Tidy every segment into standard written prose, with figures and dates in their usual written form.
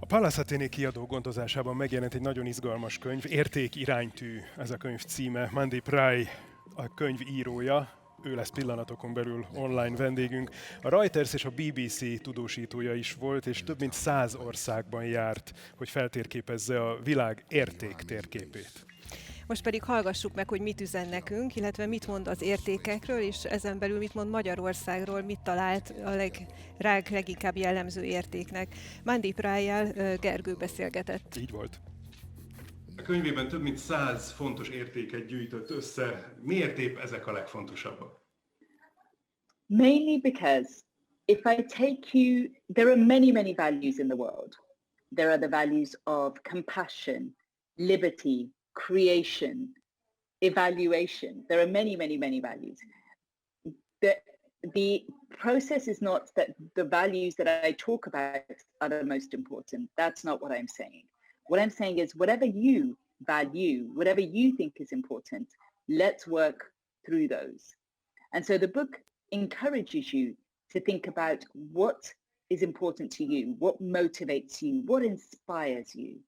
A Pallas Athéné kiadó gondozásában megjelent egy nagyon izgalmas könyv, Érték iránytű, ez a könyv címe. Mandeep a könyv írója, ő lesz pillanatokon belül online vendégünk. A Reuters és a BBC tudósítója is volt, és több mint 100 országban járt, hogy feltérképezze a világ érték térképét. Most pedig hallgassuk meg, hogy mit üzen nekünk, illetve mit mond az értékekről, és ezen belül mit mond Magyarországról, mit talált a leginkább jellemző értéknek. Mandeep Gergő beszélgetett. Így volt. A könyvében több mint 100 fontos értéket gyűjtött össze. Miért épp ezek a legfontosabbak? Mainly because if I take you, there are many values in the world. There are the values of compassion, liberty, creation, evaluation. There are many values. The process is not that the values that I talk about are the most important. That's not what I'm saying. What I'm saying is whatever you value, whatever you think is important, let's work through those. And so the book encourages you to think about what is important to you, what motivates you, what inspires you.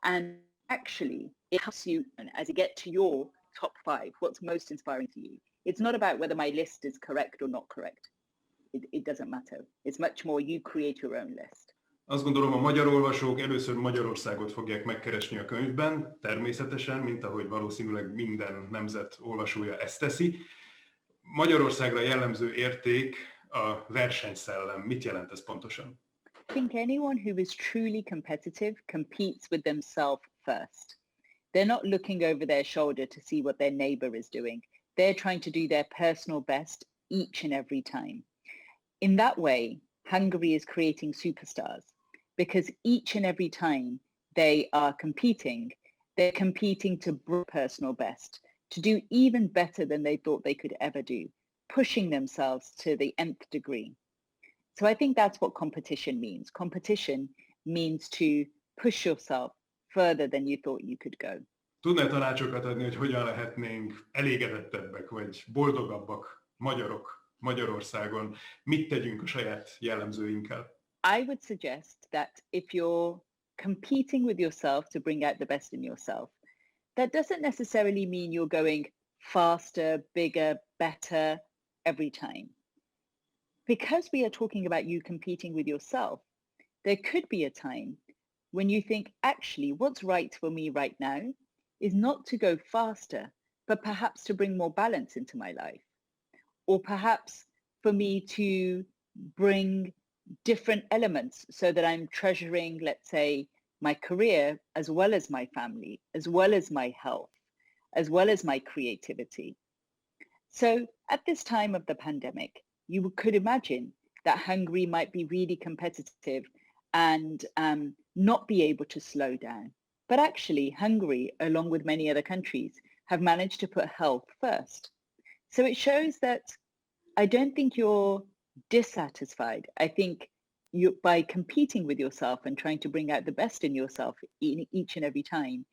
And actually, it helps you as you get to your top 5, what's most inspiring to you. It's not about whether my list is correct or not correct. It doesn't matter. It's much more you create your own list. Azt gondolom, a magyar olvasók először Magyarországot fogják megkeresni a könyvben, természetesen, mint ahogy valószínűleg minden nemzet olvasója ezt teszi. Magyarországra jellemző érték a versenyszellem. Mit jelent ez pontosan? I think anyone who is truly competitive competes with themselves first. They're not looking over their shoulder to see what their neighbor is doing. They're trying to do their personal best each and every time. In that way, Hungary is creating superstars because each and every time they are competing, they're competing to bring personal best, to do even better than they thought they could ever do, pushing themselves to the nth degree. So I think that's what competition means. Competition means to push yourself further than you thought you could go. Tudnál tanácsokat adni, hogy hogyan lehetnénk elégedettebbek vagy boldogabbak magyarok Magyarországon? Mit tegyünk a saját jellemzőinkkel? I would suggest that if you're competing with yourself to bring out the best in yourself, that doesn't necessarily mean you're going faster, bigger, better every time. Because we are talking about you competing with yourself, there could be a time when you think, actually, what's right for me right now is not to go faster, but perhaps to bring more balance into my life. Or perhaps for me to bring different elements so that I'm treasuring, let's say, my career as well as my family, as well as my health, as well as my creativity. So at this time of the pandemic, you could imagine that Hungary might be really competitive and not be able to slow down. But actually, Hungary, along with many other countries, have managed to put health first. So it shows that I don't think you're dissatisfied. I think by competing with yourself and trying to bring out the best in yourself in each and every time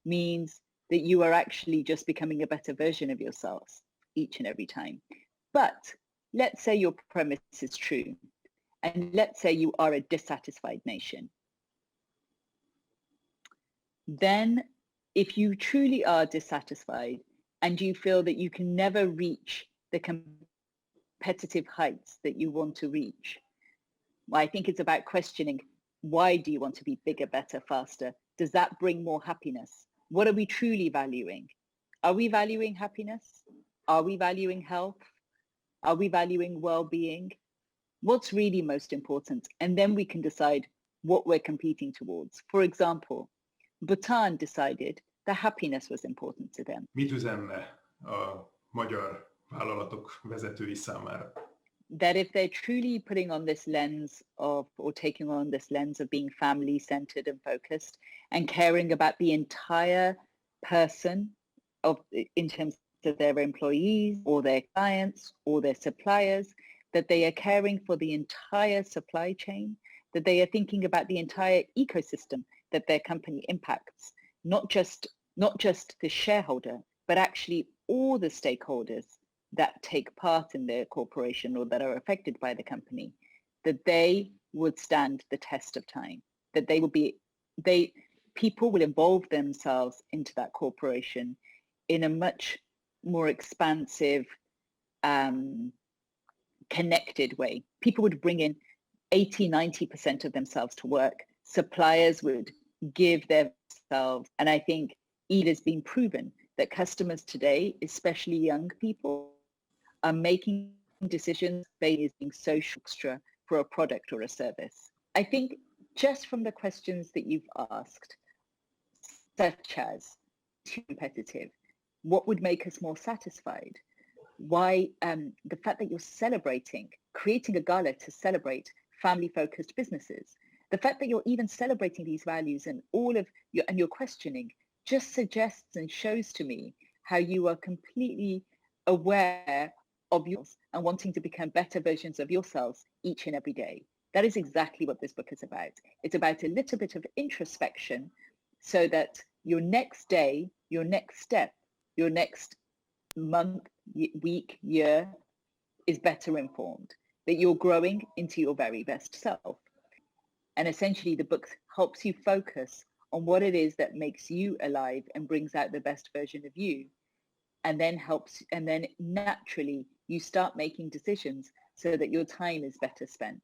means that you are actually just becoming a better version of yourselves each and every time. But let's say your premise is true, and let's say you are a dissatisfied nation. Then if you truly are dissatisfied and you feel that you can never reach the competitive heights that you want to reach, well, I think it's about questioning, why do you want to be bigger, better, faster? Does that bring more happiness? What are we truly valuing? Are we valuing happiness? Are we valuing health? Are we valuing well-being? What's really most important? And then we can decide what we're competing towards. For example, Bhutan decided that happiness was important to them. Mit üzenne a magyar vállalatok vezetői számára? That if they're truly putting on this lens of, or taking on this lens of being family-centered and focused and caring about the entire person in terms of their employees or their clients or their suppliers, that they are caring for the entire supply chain, that they are thinking about the entire ecosystem that their company impacts, not just the shareholder, but actually all the stakeholders that take part in their corporation or that are affected by the company, that they would stand the test of time. that people will involve themselves into that corporation in a much more expansive, connected way. People would bring in 80-90% of themselves to work. Suppliers would give themselves. And I think it has been proven that customers today, especially young people, are making decisions based on being social extra for a product or a service. I think just from the questions that you've asked, such as too competitive, what would make us more satisfied? Why the fact that you're creating a gala to celebrate family-focused businesses, the fact that you're even celebrating these values and your questioning just suggests and shows to me how you are completely aware of yours and wanting to become better versions of yourselves each and every day. That is exactly what this book is about. It's about a little bit of introspection so that your next day, your next step, your next month, week, year is better informed, that you're growing into your very best self. And essentially the book helps you focus on what it is that makes you alive and brings out the best version of you, and then naturally you start making decisions so that your time is better spent.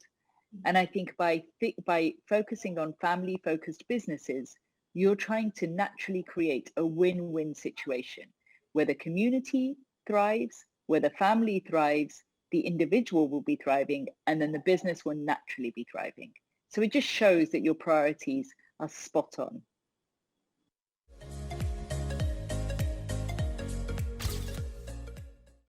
And I think by focusing on family-focused businesses, you're trying to naturally create a win-win situation where the community thrives, where the family thrives, the individual will be thriving, and then the business will naturally be thriving. So it just shows that your priorities are spot on.